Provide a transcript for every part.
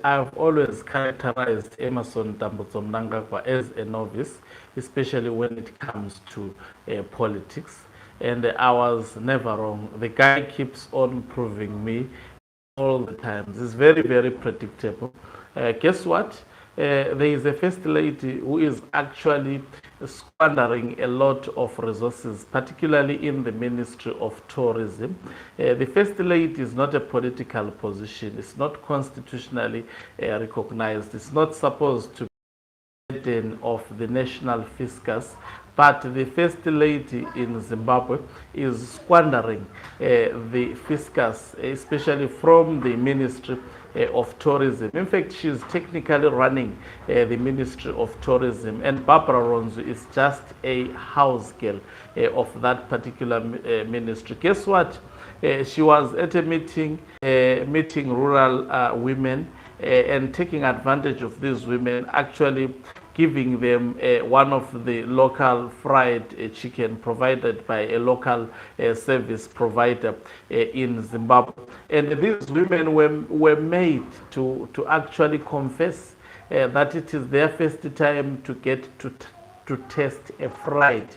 I've always characterized Emerson Mnangagwa as a novice, especially when it comes to politics. And I was never wrong. The guy keeps on proving me all the times. It's very, very predictable. Guess what? There is a first lady who is actually squandering a lot of resources, particularly in the Ministry of Tourism. The first lady is not a political position. It's not constitutionally recognized. It's not supposed to of the national fiscus, but the first lady in Zimbabwe is squandering the fiscus, especially from the Ministry of Tourism. In fact, she's technically running the Ministry of Tourism, and Barbara Ronzu is just a house girl of that particular ministry. Guess what? She was at a meeting rural women and taking advantage of these women, actually giving them one of the local fried chicken provided by a local service provider in Zimbabwe. And these women were made to actually confess that it is their first time to get to test a fried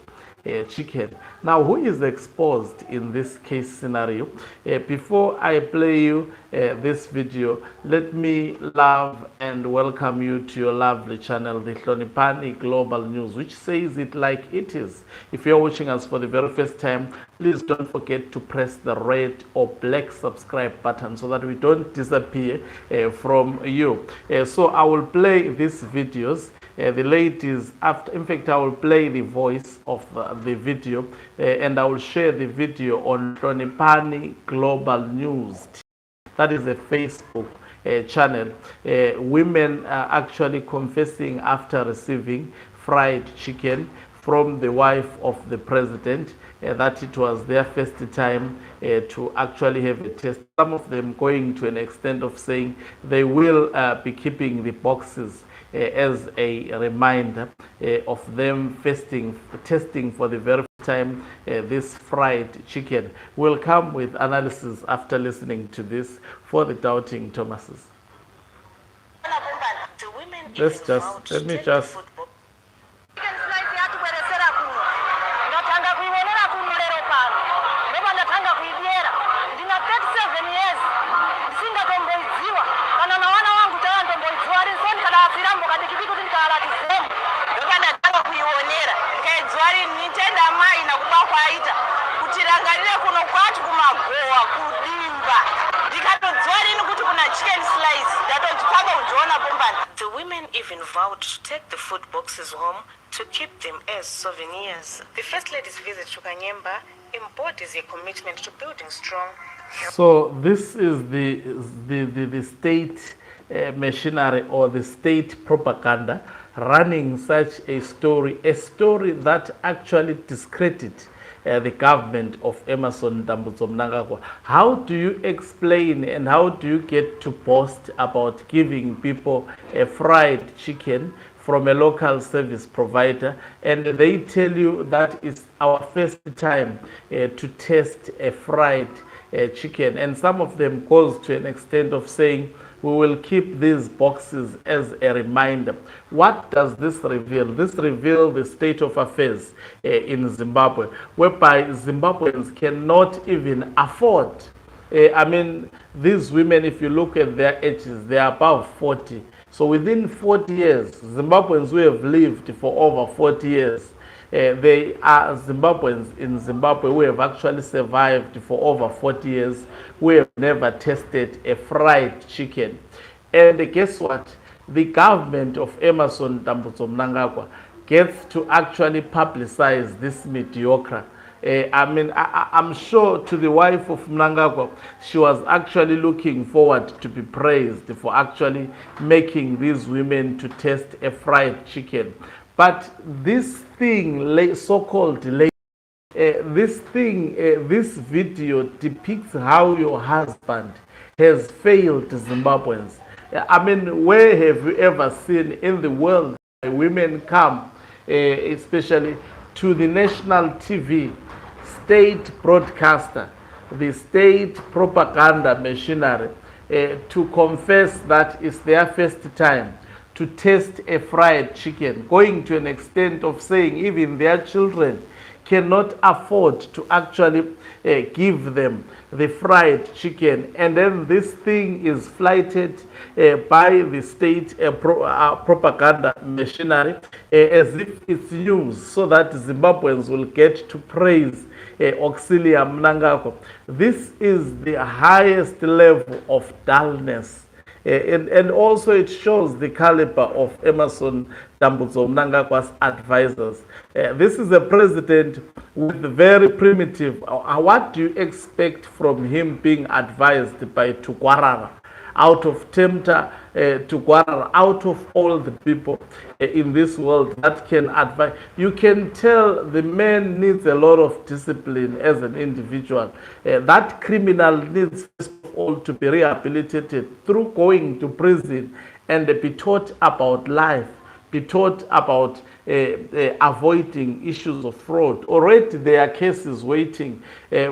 chicken. Now, who is exposed in this case scenario? Before I play you this video, let me love and welcome you to your lovely channel, the Hlonipani Global News, which says it like it is. If you're watching us for the very first time, please don't forget to press the red or black subscribe button so that we don't disappear from you. So I will play these videos. The ladies, after, in fact, I will play the voice of the video and I will share the video on Hlonipani Global News. That is a Facebook channel. Women are actually confessing after receiving fried chicken from the wife of the president that it was their first time to actually have a test. Some of them going to an extent of saying they will be keeping the boxes as a reminder of them testing for the very first time this fried chicken. We'll come with analysis after listening to this for the doubting Thomases. Let me just The women even vowed to take the food boxes home to keep them as souvenirs. The First Lady's visit to Kanyemba embodies a commitment to building strong. So this is the state machinery or the state propaganda running such a story that actually discredits the government of Emerson Mnangagwa. How do you explain and how do you get to boast about giving people a fried chicken from a local service provider and they tell you that it's our first time to test a fried chicken, and some of them goes to an extent of saying we will keep these boxes as a reminder? What does this reveal? This reveals the state of affairs in Zimbabwe, whereby Zimbabweans cannot even afford. I mean, these women, if you look at their ages, they are above 40. So within 40 years, Zimbabweans who have lived for over 40 years, they are Zimbabweans in Zimbabwe who have actually survived for over 40 years, who have never tasted a fried chicken. And guess what? The government of Emerson Mnangagwa gets to actually publicize this mediocre. I'm sure to the wife of Mnangagwa, she was actually looking forward to be praised for actually making these women to taste a fried chicken. But this thing, so-called this video depicts how your husband has failed Zimbabweans. I mean, where have you ever seen in the world women come, especially to the national TV, state broadcaster, the state propaganda machinery, to confess that it's their first time to taste a fried chicken, going to an extent of saying even their children cannot afford to actually give them the fried chicken. And then this thing is flighted by the state propaganda machinery as if it's news, so that Zimbabweans will get to praise Auxilia Mnangagwa. This is the highest level of dullness. And also it shows the caliber of Emerson Dambudzo Mnangagwa's advisors. This is a president with very primitive. What do you expect from him being advised by Tukwarara? Out of Temta to Guarara, out of all the people in this world that can advise. You can tell the man needs a lot of discipline as an individual. That criminal needs, first of all, to be rehabilitated through going to prison and be taught about life, be taught about avoiding issues of fraud. Already there are cases waiting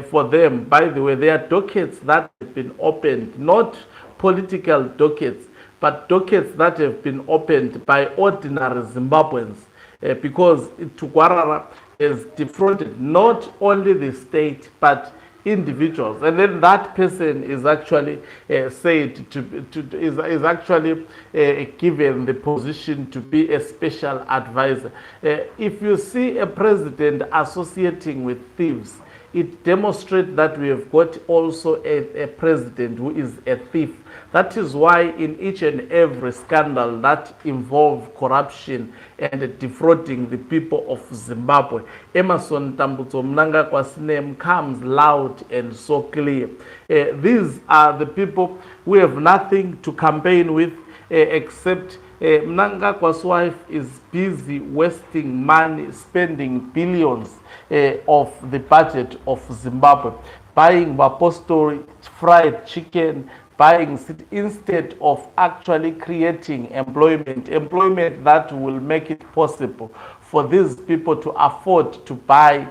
for them. By the way, there are dockets that have been opened, not political dockets, but dockets that have been opened by ordinary Zimbabweans because Tukwarara has defrauded not only the state but individuals, and then that person is actually said is actually given the position to be a special advisor. If you see a president associating with thieves, it demonstrates that we have got also a president who is a thief. That is why in each and every scandal that involves corruption and defrauding the people of Zimbabwe, Emerson Dambudzo Mnangagwa's name comes loud and so clear. These are the people who have nothing to campaign with except Mnangagwa's wife is busy wasting money, spending billions of the budget of Zimbabwe, buying Vapostori fried chicken, buying instead of actually creating employment that will make it possible for these people to afford to buy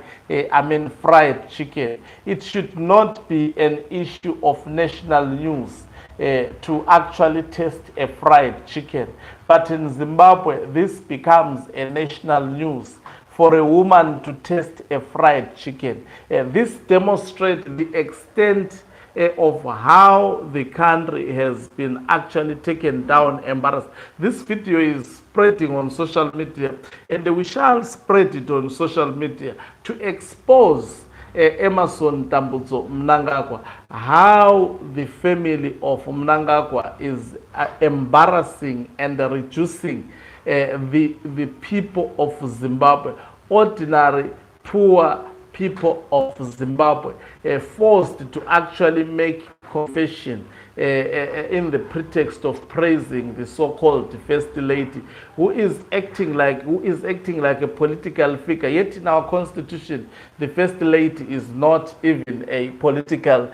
fried chicken. It should not be an issue of national news to actually taste a fried chicken. But in Zimbabwe, this becomes a national news for a woman to taste a fried chicken. This demonstrates the extent of how the country has been actually taken down, embarrassed. This video is spreading on social media, and we shall spread it on social media to expose Emerson Dambudzo Mnangagwa, how the family of Mnangagwa is embarrassing and reducing the people of Zimbabwe, ordinary poor people of Zimbabwe, forced to actually make confession in the pretext of praising the so-called first lady, who is acting like a political figure. Yet in our constitution, the first lady is not even a political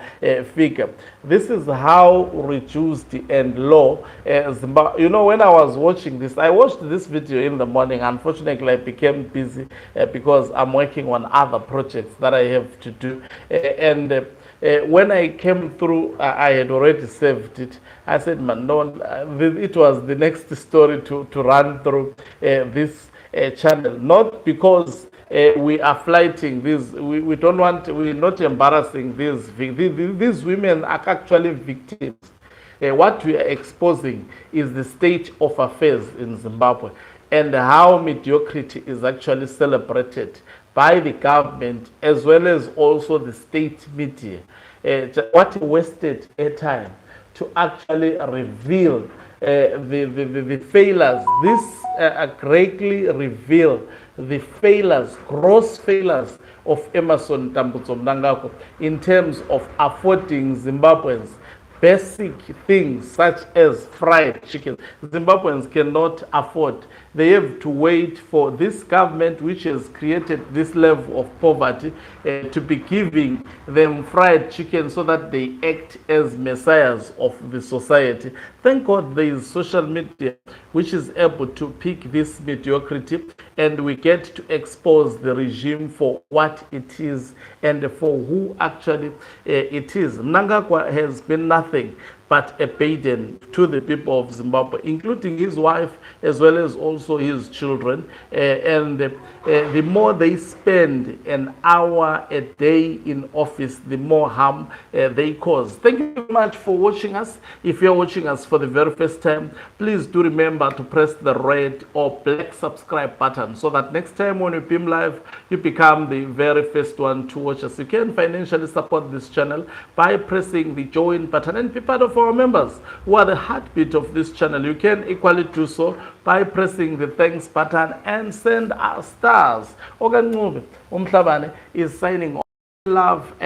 figure. This is how reduced and low Zimbabwe. You know, when I was watching this, I watched this video in the morning. Unfortunately, I became busy because I'm working on other projects that I have to do, when I came through, I had already saved it. I said, man, no, it was the next story to run through this channel. Not because we are flighting these, we don't want, we're not embarrassing these women are actually victims. What we are exposing is the state of affairs in Zimbabwe and how mediocrity is actually celebrated by the government as well as also the state media. What wasted airtime to actually reveal the failures. This greatly reveal the failures, gross failures of Emerson Dambudzo Mnangagwa in terms of affording Zimbabweans basic things such as fried chicken. Zimbabweans cannot afford. They have to wait for this government, which has created this level of poverty, to be giving them fried chicken so that they act as messiahs of the society. Thank God there is social media which is able to pick this mediocrity, and we get to expose the regime for what it is and for who actually it is. Mnangagwa has been nothing but a burden to the people of Zimbabwe, including his wife as well as also his children. The more they spend an hour a day in office, the more harm they cause. Thank you very much for watching us. If you're watching us for the very first time, please do remember to press the red or black subscribe button so that next time when we beam live, you become the very first one to watch us. You can financially support this channel by pressing the join button and be part of our members who are the heartbeat of this channel. You can equally do so by pressing the thanks button and send our stars. Ogan Umhlabane is signing off. Love.